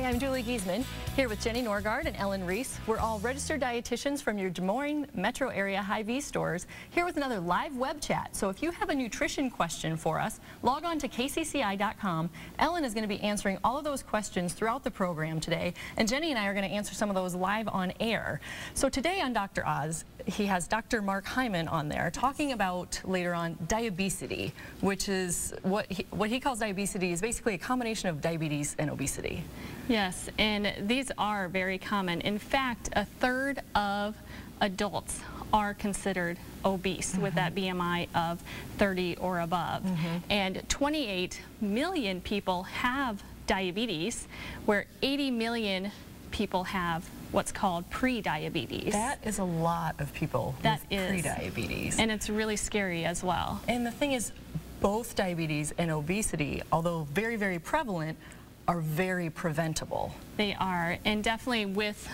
I'm Julie Giesman, here with Jenny Norgard and Ellen Reese. We're all registered dietitians from your Des Moines metro area Hy-Vee stores, here with another live web chat. So if you have a nutrition question for us, log on to KCCI.com. Ellen is going to be answering all of those questions throughout the program today, and Jenny and I are going to answer some of those live on air. So today on Dr. Oz, he has Dr. Mark Hyman on there talking about later on diabesity, which is what he calls diabesity is basically a combination of diabetes and obesity. Yes, and these are very common. In fact, a third of adults are considered obese with that BMI of 30 or above. And 28 million people have diabetes, where 80 million people have what's called pre-diabetes. That is a lot of people with pre-diabetes. And it's really scary as well. And the thing is, both diabetes and obesity, although very, very prevalent, are very preventable. They are, and definitely with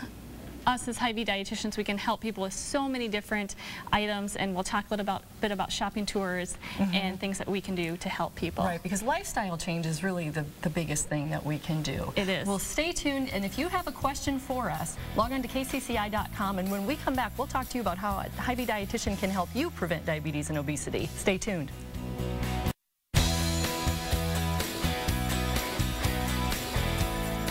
us as Hy-Vee dietitians, we can help people with so many different items, and we'll talk a little bit about shopping tours and things that we can do to help people. Right, because lifestyle change is really the biggest thing that we can do. It is. Well, stay tuned, and if you have a question for us, log on to KCCI.com, and when we come back, we'll talk to you about how a Hy-Vee dietitian can help you prevent diabetes and obesity. Stay tuned.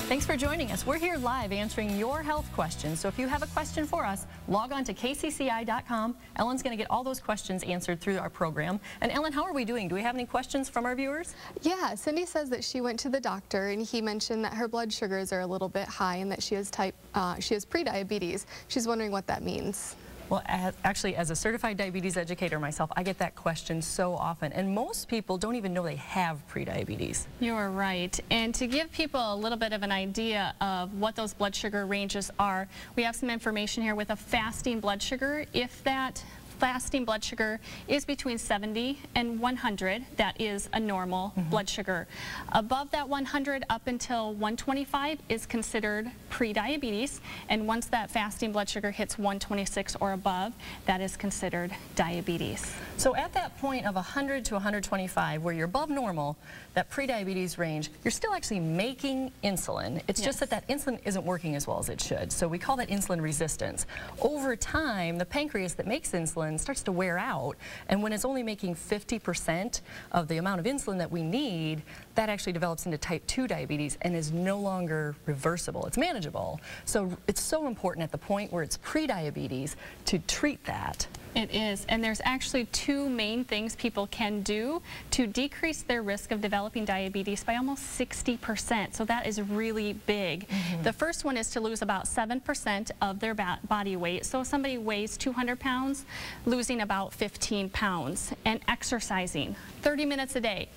Thanks for joining us. We're here live answering your health questions. So if you have a question for us, log on to KCCI.com. Ellen's going to get all those questions answered through our program. And Ellen, how are we doing? Do we have any questions from our viewers? Yeah, Cindy says that she went to the doctor and he mentioned that her blood sugars are a little bit high and that she has pre-diabetes. She's wondering what that means. Well, actually, as a certified diabetes educator myself, I get that question so often, and most people don't even know they have prediabetes. You're right, and to give people a little bit of an idea of what those blood sugar ranges are, we have some information here with a fasting blood sugar. If that fasting blood sugar is between 70 and 100, that is a normal blood sugar. Above that 100 up until 125 is considered pre-diabetes, and once that fasting blood sugar hits 126 or above, that is considered diabetes. So at that point of 100 to 125, where you're above normal, that pre-diabetes range, you're still actually making insulin. It's just that that insulin isn't working as well as it should. So we call that insulin resistance. Over time, the pancreas that makes insulin starts to wear out, and when it's only making 50% of the amount of insulin that we need, that actually develops into type 2 diabetes and is no longer reversible. It's manageable. So it's so important at the point where it's pre-diabetes to treat that. It is, and there's actually two main things people can do to decrease their risk of developing diabetes by almost 60%, so that is really big. The first one is to lose about 7% of their body weight. So if somebody weighs 200 pounds, losing about 15 pounds, and exercising 30 minutes a day,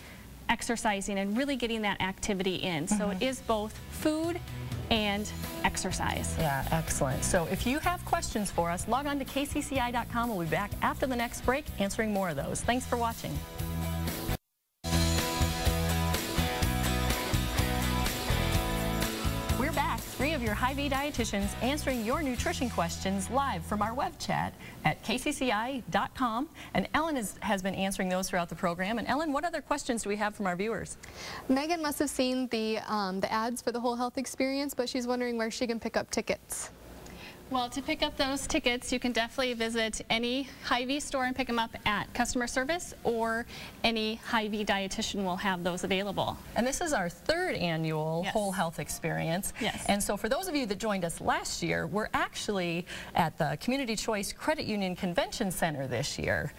exercising and really getting that activity in. So it is both food and exercise. Yeah, excellent. So if you have questions for us, log on to KCCI.com. We'll be back after the next break answering more of those. Thanks for watching. We're back, three of your Hy-Vee dietitians answering your nutrition questions live from our web chat at KCCI.com. And Ellen has been answering those throughout the program. And Ellen, what other questions do we have from our viewers? Megan must have seen the ads for the Whole Health Experience, but she's wondering where she can pick up tickets. Well, to pick up those tickets, you can definitely visit any Hy-Vee store and pick them up at customer service, or any Hy-Vee dietitian will have those available. And this is our third annual Whole Health Experience. And so for those of you that joined us last year, we're actually at the Community Choice Credit Union Convention Center this year.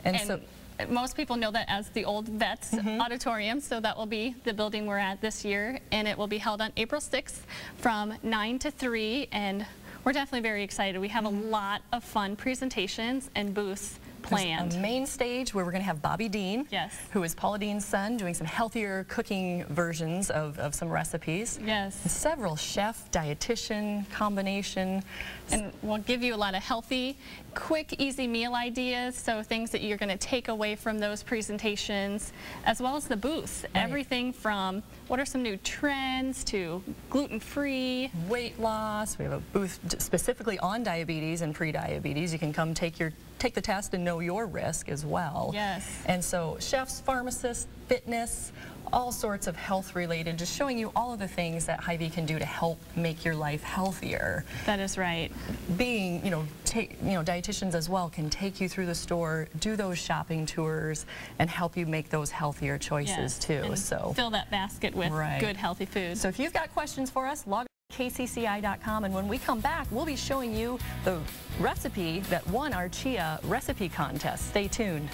And so most people know that as the old Vets Auditorium, so that will be the building we're at this year, and it will be held on April 6th from 9 to 3, and we're definitely very excited. We have a lot of fun presentations and booths planned. There's a main stage where we're going to have Bobby Dean, who is Paula Dean's son, doing some healthier cooking versions of some recipes. And several chef, dietitian combination. And we'll give you a lot of healthy, quick, easy meal ideas, so things that you're going to take away from those presentations, as well as the booths. Everything from what are some new trends to gluten-free, weight loss. We have a booth specifically on diabetes and pre-diabetes. You can come take your take the test and know your risk as well. Yes. And so chefs, pharmacists, fitness, all sorts of health related, just showing you all of the things that Hy-Vee can do to help make your life healthier. That is right. Being, dietitians as well can take you through the store, do those shopping tours, and help you make those healthier choices too. And so fill that basket with good, healthy food. So if you've got questions for us, log on to KCCI.com, and when we come back, we'll be showing you the recipe that won our Chia recipe contest. Stay tuned.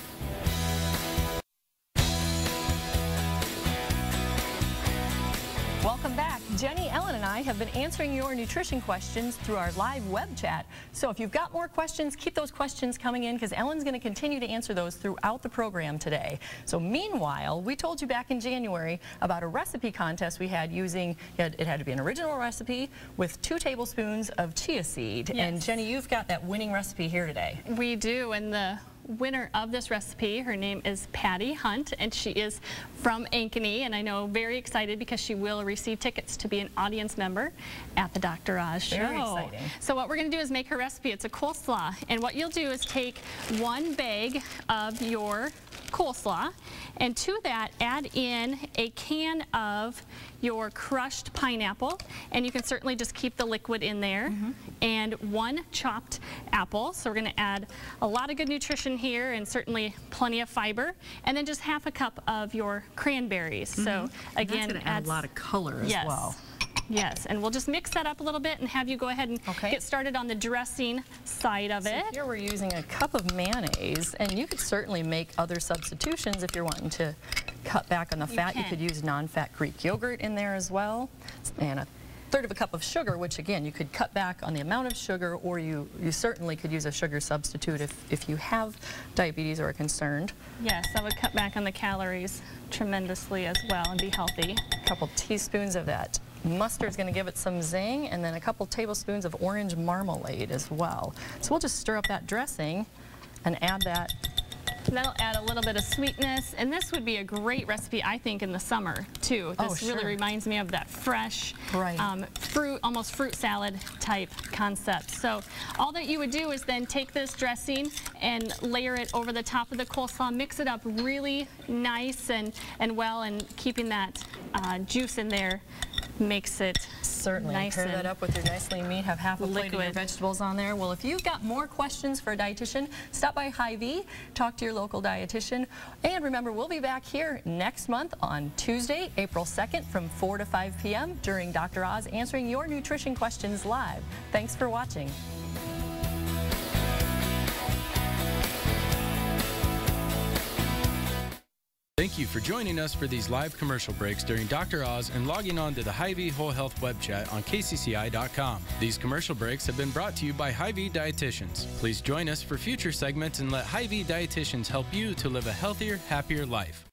Welcome back. Jenny, Ellen, and I have been answering your nutrition questions through our live web chat. So if you've got more questions, keep those questions coming in, because Ellen's going to continue to answer those throughout the program today. So meanwhile, we told you back in January about a recipe contest we had using, it had to be an original recipe with 2 tablespoons of chia seed. Yes. And Jenny, you've got that winning recipe here today. We do, and the winner of this recipe, her name is Patty Hunt, and she is from Ankeny, and I know very excited because she will receive tickets to be an audience member at the Dr. Oz show. Very exciting. So what we're going to do is make her recipe. It's a coleslaw, and what you'll do is take 1 bag of your coleslaw, and to that add in a can of your crushed pineapple, and you can certainly just keep the liquid in there, and 1 chopped apple. So we're going to add a lot of good nutrition here and certainly plenty of fiber, and then just half a cup of your cranberries. So again, that's going to add a lot of color as well. Yes, and we'll just mix that up a little bit and have you go ahead and get started on the dressing side of it. Here we're using a cup of mayonnaise, and you could certainly make other substitutions if you're wanting to cut back on the fat. You could use non-fat Greek yogurt in there as well, and a 1/3 of a cup of sugar, which again you could cut back on the amount of sugar, or you certainly could use a sugar substitute if you have diabetes or are concerned. Yes, that would cut back on the calories tremendously as well and be healthy. A couple teaspoons of that mustard's going to give it some zing, and then a couple tablespoons of orange marmalade as well. So we'll just stir up that dressing and add that. That'll add a little bit of sweetness, and this would be a great recipe, I think, in the summer too. This really reminds me of that fresh fruit, almost fruit salad type concept. So all that you would do is then take this dressing and layer it over the top of the coleslaw, mix it up really nice and well, and keeping that juice in there makes it certainly nice. Pair that up with your nice lean meat, have half a plate of your vegetables on there. Well, if you've got more questions for a dietitian, stop by Hy-Vee, talk to your local dietitian, and remember, we'll be back here next month on Tuesday, April 2nd from 4 to 5 p.m. during Dr. Oz, answering your nutrition questions live. Thanks for watching. Thank you for joining us for these live commercial breaks during Dr. Oz and logging on to the Hy-Vee Whole Health web chat on KCCI.com. These commercial breaks have been brought to you by Hy-Vee Dietitians. Please join us for future segments and let Hy-Vee Dietitians help you to live a healthier, happier life.